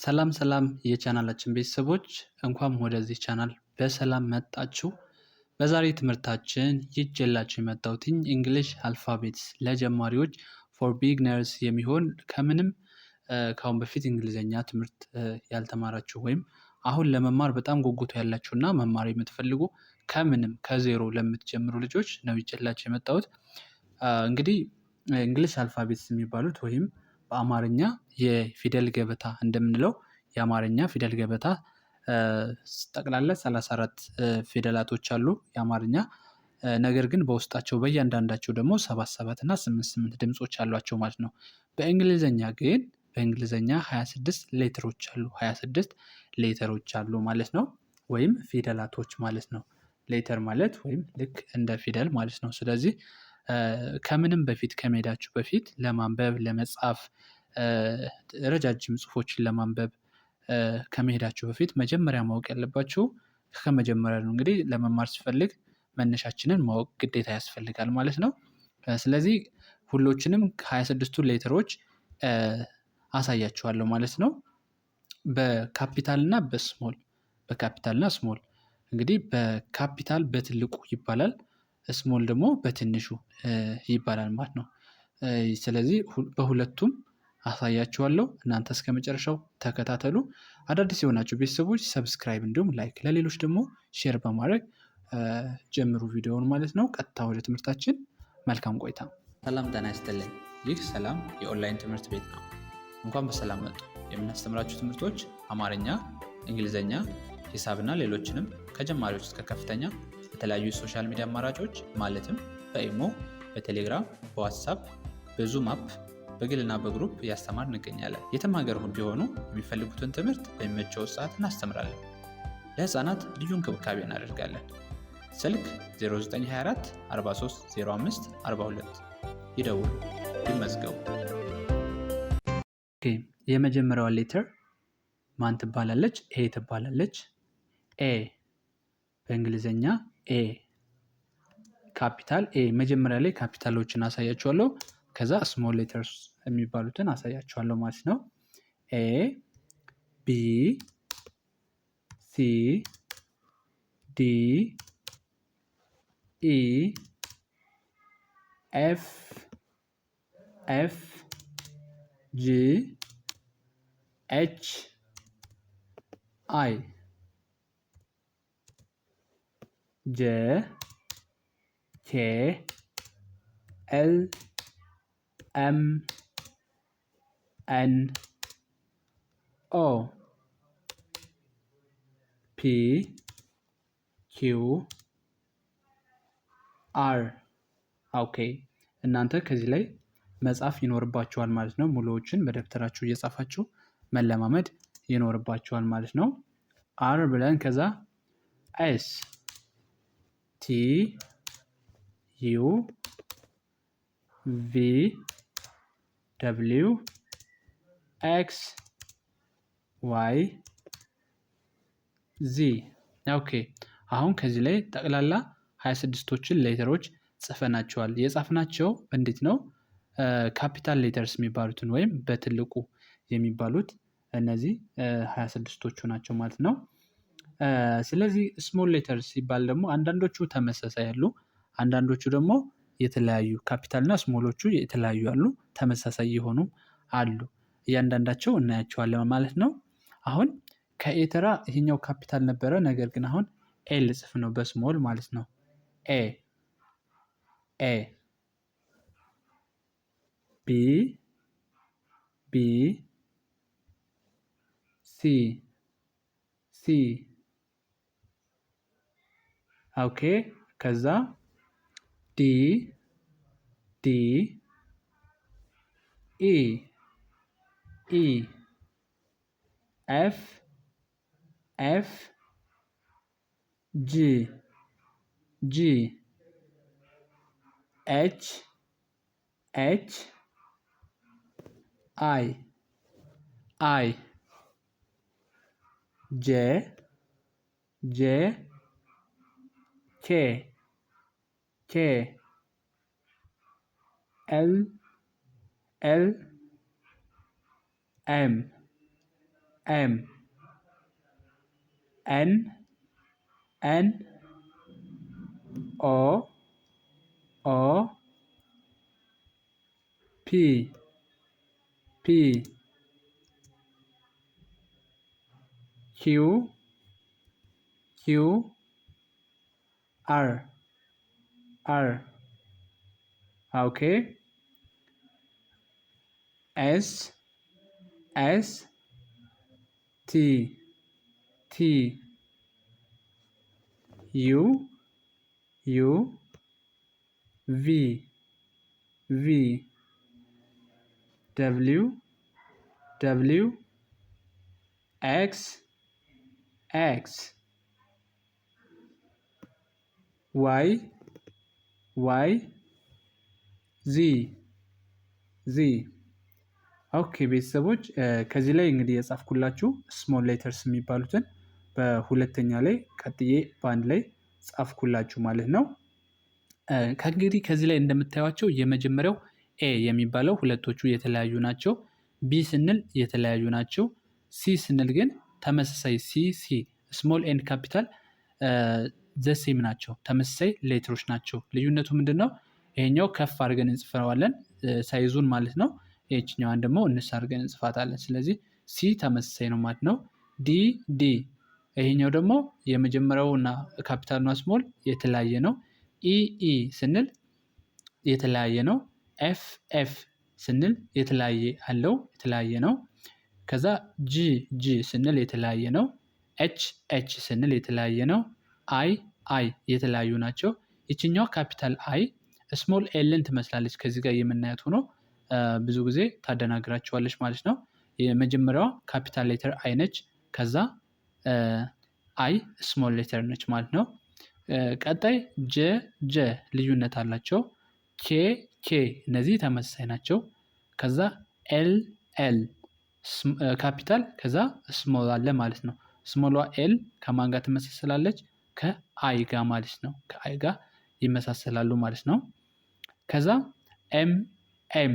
ሰላም ሰላም የቻናላችን ቤተሰቦች እንኳን ወደዚህ ቻናል በሰላም መጣችሁ። በዛሬ ትምህርታችን ይዤላችሁ የመጣሁትኝ እንግሊሽ አልፋቤትስ ለጀማሪዎች ፎር ቢግነርስ የሚሆን ከምንም ከአሁን በፊት እንግሊዘኛ ትምህርት ያልተማራችሁ ወይም አሁን ለመማር በጣም ጉጉቱ ያላችሁ እና መማር የምትፈልጉ ከምንም ከዜሮ ለምትጀምሩ ልጆች ነው ይዤላችሁ የመጣሁት። እንግዲህ እንግሊሽ አልፋቤትስ የሚባሉት ወይም በአማርኛ የፊደል ገበታ እንደምንለው የአማርኛ ፊደል ገበታ ጠቅላላ 34 ፊደላቶች አሉ የአማርኛ። ነገር ግን በውስጣቸው በእያንዳንዳቸው ደግሞ 77 እና 88 ድምጾች አሏቸው ማለት ነው። በእንግሊዘኛ ግን በእንግሊዘኛ 26 ሌተሮች አሉ 26 ሌተሮች አሉ ማለት ነው። ወይም ፊደላቶች ማለት ነው። ሌተር ማለት ወይም ልክ እንደ ፊደል ማለት ነው። ስለዚህ ከምንም በፊት ከመሄዳችሁ በፊት ለማንበብ ለመጻፍ ረጃጅም ጽሁፎችን ለማንበብ ከመሄዳችሁ በፊት መጀመሪያ ማወቅ ያለባችሁ ከመጀመሪያ ነው። እንግዲህ ለመማር ሲፈልግ መነሻችንን ማወቅ ግዴታ ያስፈልጋል ማለት ነው። ስለዚህ ሁሎችንም ከ26ቱ ሌተሮች አሳያችኋለሁ ማለት ነው። በካፒታል እና በስሞል በካፒታል እና ስሞል እንግዲህ በካፒታል በትልቁ ይባላል፣ ስሞል ደግሞ በትንሹ ይባላል ማለት ነው። ስለዚህ በሁለቱም አሳያችኋለሁ። እናንተ እስከ መጨረሻው ተከታተሉ። አዳዲስ የሆናችሁ ቤተሰቦች ሰብስክራይብ እንዲሁም ላይክ ለሌሎች ደግሞ ሼር በማድረግ ጀምሩ ቪዲዮውን ማለት ነው። ቀጥታ ወደ ትምህርታችን መልካም ቆይታ። ሰላም ጤና ይስጥልኝ። ይህ ሰላም የኦንላይን ትምህርት ቤት ነው። እንኳን በሰላም መጡ። የምናስተምራችሁ ትምህርቶች አማርኛ፣ እንግሊዝኛ፣ ሂሳብና ሌሎችንም ከጀማሪዎች እስከ ከፍተኛ በተለያዩ የሶሻል ሚዲያ አማራጮች ማለትም በኢሞ፣ በቴሌግራም፣ በዋትሳፕ፣ በዙም አፕ በግልና በግሩፕ እያስተማር እንገኛለን። የትም ሀገር ቢሆኑ የሚፈልጉትን ትምህርት በሚመቸው ሰዓት እናስተምራለን። ለህፃናት ልዩ እንክብካቤ እናደርጋለን። ስልክ 0924 43 05 42 ይደውሉ፣ ይመዝገቡ። የመጀመሪያዋ ሌተር ማን ትባላለች? ኤ ትባላለች። ኤ በእንግሊዝኛ ኤ ካፒታል ኤ። መጀመሪያ ላይ ካፒታሎችን አሳያችኋለሁ፣ ከዛ ስሞል ሌተርስ የሚባሉትን አሳያችኋለሁ ማለት ነው። ኤ ቢ ሲ ዲ ኢ ኤፍ ኤፍ ጂ ኤች አይ ጄ ኬ ኤል ኤም ኤን ኦ ፒ ኪው አር። ኦኬ እናንተ ከዚህ ላይ መጻፍ ይኖርባችኋል ማለት ነው። ሙሉዎችን በደብተራችሁ እየጻፋችሁ መለማመድ ይኖርባችኋል ማለት ነው። አር ብለን ከዛ ኤስ ቲ ዩ ቪ ደብሊው ኤክስ ዋይ ዚ። ኦኬ አሁን ከዚህ ላይ ጠቅላላ 26ቶችን ሌተሮች ጽፈናቸዋል። የጻፍናቸው እንዴት ነው? ካፒታል ሌተርስ የሚባሉትን ወይም በትልቁ የሚባሉት እነዚህ 26ቶቹ ናቸው ማለት ነው። ስለዚህ ስሞል ሌተርስ ሲባል ደግሞ አንዳንዶቹ ተመሳሳይ አሉ፣ አንዳንዶቹ ደግሞ የተለያዩ ካፒታል እና ስሞሎቹ የተለያዩ አሉ፣ ተመሳሳይ የሆኑ አሉ። እያንዳንዳቸው እናያቸዋለን ማለት ነው። አሁን ከኤ ተራ ይሄኛው ካፒታል ነበረ፣ ነገር ግን አሁን ኤ ልጽፍ ነው በስሞል ማለት ነው። ኤ ኤ ቢ ቢ ሲ ሲ ኦኬ ከዛ ዲ ዲ ኢ ኢ ኤፍ ኤፍ ጂ ጂ ኤች ኤች አይ አይ ጄ ጄ ኬ ኬ ኤል ኤል ኤም M N N O O P P Q Q R R okay S S T T U U V V W W X X Y Y Z Z ኦኬ ቤተሰቦች ከዚህ ላይ እንግዲህ የጻፍኩላችሁ ስሞል ሌተርስ የሚባሉትን በሁለተኛ ላይ ቀጥዬ በአንድ ላይ ጻፍኩላችሁ ማለት ነው። ከእንግዲህ ከዚህ ላይ እንደምታዩቸው የመጀመሪያው ኤ የሚባለው ሁለቶቹ የተለያዩ ናቸው። ቢ ስንል የተለያዩ ናቸው። ሲ ስንል ግን ተመሳሳይ ሲ ስሞል ኤንድ ካፒታል ዘሴም ናቸው። ተመሳሳይ ሌተሮች ናቸው። ልዩነቱ ምንድን ነው? ይሄኛው ከፍ አድርገን እንጽፈዋለን ሳይዙን ማለት ነው። ይህችኛዋን ደግሞ እንስ አድርገን እንጽፋታለን። ስለዚህ ሲ ተመሳሳይ ነው ማለት ነው። ዲ ዲ ይሄኛው ደግሞ የመጀመሪያውና ካፒታልና ስሞል የተለያየ ነው። ኢ ኢ ስንል የተለያየ ነው። ኤፍ ኤፍ ስንል የተለያየ አለው የተለያየ ነው። ከዛ ጂ ጂ ስንል የተለያየ ነው። ኤች ኤች ስንል የተለያየ ነው። አይ አይ የተለያዩ ናቸው። ይችኛው ካፒታል አይ ስሞል ኤልን ትመስላለች ከዚህ ጋር የምናያት ሆኖ ብዙ ጊዜ ታደናግራቸዋለች ማለት ነው። የመጀመሪያዋ ካፒታል ሌተር አይ ነች። ከዛ አይ ስሞል ሌተር ነች ማለት ነው። ቀጣይ ጀ ጀ ልዩነት አላቸው። ኬ ኬ እነዚህ ተመሳሳይ ናቸው። ከዛ ኤል ኤል ካፒታል ከዛ ስሞል አለ ማለት ነው። ስሞሏ ኤል ከማን ጋር ትመሳሰላለች? ከአይ ጋር ማለት ነው። ከአይ ጋር ይመሳሰላሉ ማለት ነው። ከዛ ኤም ኤም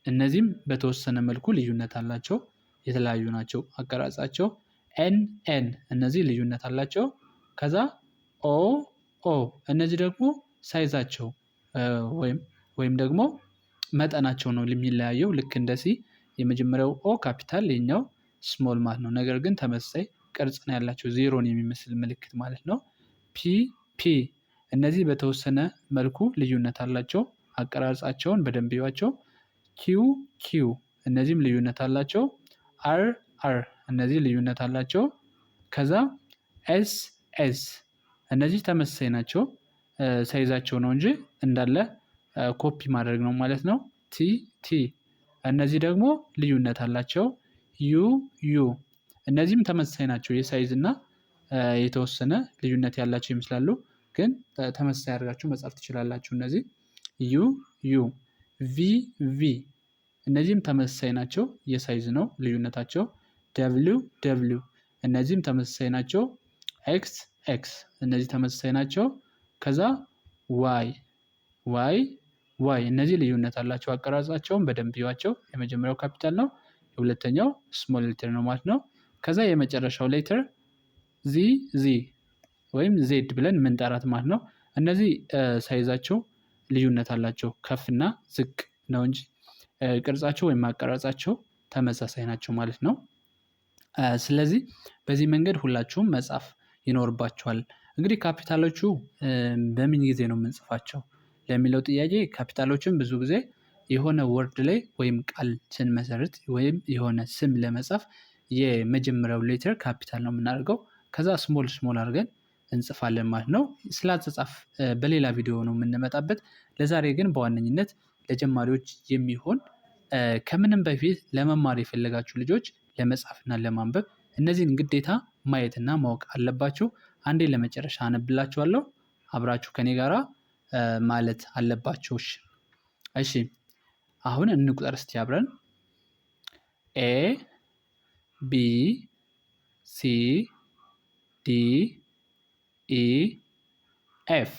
እነዚህም በተወሰነ መልኩ ልዩነት አላቸው። የተለያዩ ናቸው አቀራጻቸው። ኤን ኤን እነዚህ ልዩነት አላቸው። ከዛ ኦ ኦ እነዚህ ደግሞ ሳይዛቸው ወይም ደግሞ መጠናቸው ነው የሚለያየው። ልክ እንደ ሲ የመጀመሪያው ኦ ካፒታል የኛው ስሞል ማለት ነው። ነገር ግን ተመሳሳይ ቅርጽ ነው ያላቸው ዜሮን የሚመስል ምልክት ማለት ነው። ፒ ፒ እነዚህ በተወሰነ መልኩ ልዩነት አላቸው። አቀራረጻቸውን በደንብ ይዋቸው። ኪው ኪው እነዚህም ልዩነት አላቸው። አር አር እነዚህ ልዩነት አላቸው። ከዛ ኤስ ኤስ እነዚህ ተመሳሳይ ናቸው። ሳይዛቸው ነው እንጂ እንዳለ ኮፒ ማድረግ ነው ማለት ነው። ቲ ቲ እነዚህ ደግሞ ልዩነት አላቸው። ዩ ዩ እነዚህም ተመሳሳይ ናቸው። የሳይዝ እና የተወሰነ ልዩነት ያላቸው ይመስላሉ። ግን ተመሳሳይ አድርጋችሁ መጻፍ ትችላላችሁ። እነዚህ ዩ ዩ ቪ ቪ እነዚህም ተመሳሳይ ናቸው። የሳይዝ ነው ልዩነታቸው። ደብሊው ደብሊው እነዚህም ተመሳሳይ ናቸው። ኤክስ ኤክስ እነዚህ ተመሳሳይ ናቸው። ከዛ ዋይ ዋይ ዋይ እነዚህ ልዩነት አላቸው። አቀራረጻቸውን በደንብ ይዋቸው። የመጀመሪያው ካፒታል ነው። የሁለተኛው ስሞል ሌተር ነው ማለት ነው። ከዛ የመጨረሻው ሌተር ዚ ዚ ወይም ዜድ ብለን ምንጠራት ማለት ነው። እነዚህ ሳይዛቸው ልዩነት አላቸው። ከፍና ዝቅ ነው እንጂ ቅርጻቸው ወይም አቀራረጻቸው ተመሳሳይ ናቸው ማለት ነው። ስለዚህ በዚህ መንገድ ሁላችሁም መጻፍ ይኖርባቸዋል። እንግዲህ ካፒታሎቹ በምን ጊዜ ነው የምንጽፋቸው ለሚለው ጥያቄ ካፒታሎችን ብዙ ጊዜ የሆነ ወርድ ላይ ወይም ቃል ስንመሰርት ወይም የሆነ ስም ለመጻፍ የመጀመሪያው ሌተር ካፒታል ነው የምናደርገው። ከዛ ስሞል ስሞል አድርገን እንጽፋለን ማለት ነው። ስለ አጻጻፍ በሌላ ቪዲዮ ነው የምንመጣበት። ለዛሬ ግን በዋነኝነት ለጀማሪዎች የሚሆን ከምንም በፊት ለመማር የፈለጋችሁ ልጆች ለመጻፍና ለማንበብ እነዚህን ግዴታ ማየትና ማወቅ አለባችሁ። አንዴ ለመጨረሻ አነብላችኋለሁ። አብራችሁ ከኔ ጋራ ማለት አለባችሁ። እሺ አሁን እንቁጠር እስቲ አብረን ኤ ቢ ሲ ዲ ኢ ኤፍ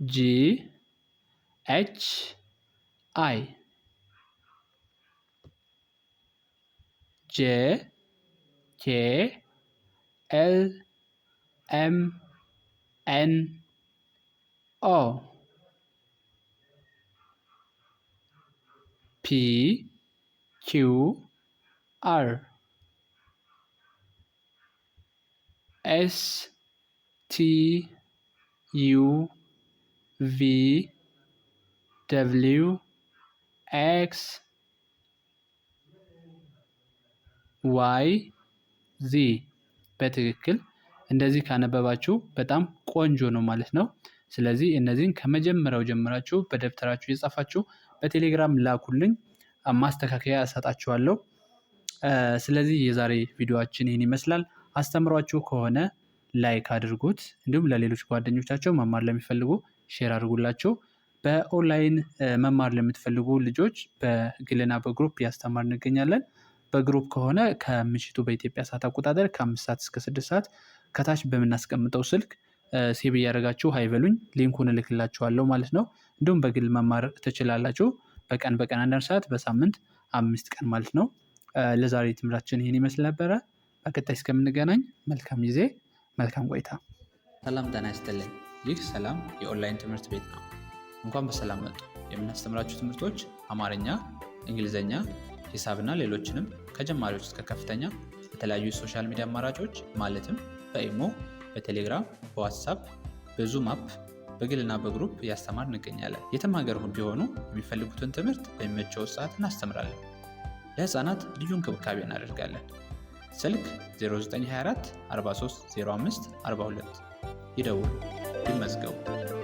ጂ ኤች አይ ጄ ኬ ኤል ኤም ኤን ኦ ፒ ኪው አር ኤስ ቲ ዩ ቪ ደብሊው ኤክስ ዋይ ዚ። በትክክል እንደዚህ ካነበባችሁ በጣም ቆንጆ ነው ማለት ነው። ስለዚህ እነዚህን ከመጀመሪያው ጀምራችሁ በደብተራችሁ የጻፋችሁ በቴሌግራም ላኩልኝ፣ ማስተካከያ እሰጣችኋለሁ። ስለዚህ የዛሬ ቪዲዮአችን ይህን ይመስላል። አስተምሯችሁ ከሆነ ላይክ አድርጉት፣ እንዲሁም ለሌሎች ጓደኞቻቸው መማር ለሚፈልጉ ሼር አድርጉላቸው። በኦንላይን መማር ለምትፈልጉ ልጆች በግልና በግሩፕ ያስተማር እንገኛለን። በግሩፕ ከሆነ ከምሽቱ በኢትዮጵያ ሰዓት አቆጣጠር ከ5 ሰዓት እስከ 6 ሰዓት ከታች በምናስቀምጠው ስልክ ሴቭ እያደረጋችሁ ሀይበሉኝ፣ ሊንኩን እልክላችኋለሁ ማለት ነው። እንዲሁም በግል መማር ትችላላችሁ። በቀን 1 ሰዓት፣ በሳምንት 5 ቀን ማለት ነው። ለዛሬ ትምህርታችን ይህን ይመስል ነበረ። በቀጣይ እስከምንገናኝ መልካም ጊዜ፣ መልካም ቆይታ። ሰላም ጤና ይስጥልኝ። ይህ ሰላም የኦንላይን ትምህርት ቤት ነው። እንኳን በሰላም መጡ። የምናስተምራችሁ ትምህርቶች አማርኛ፣ እንግሊዝኛ፣ ሂሳብና ሌሎችንም ከጀማሪዎች እስከ ከፍተኛ በተለያዩ የሶሻል ሚዲያ አማራጮች ማለትም በኢሞ፣ በቴሌግራም፣ በዋትሳፕ፣ በዙም አፕ፣ በግልና በግሩፕ እያስተማር እንገኛለን። የትም ሀገር ቢሆኑ የሚፈልጉትን ትምህርት በሚመቸው ሰዓት እናስተምራለን። ለህፃናት ልዩ እንክብካቤ እናደርጋለን። ስልክ 0924 43 05 42 ይደውሉ፣ ይመዝገቡ።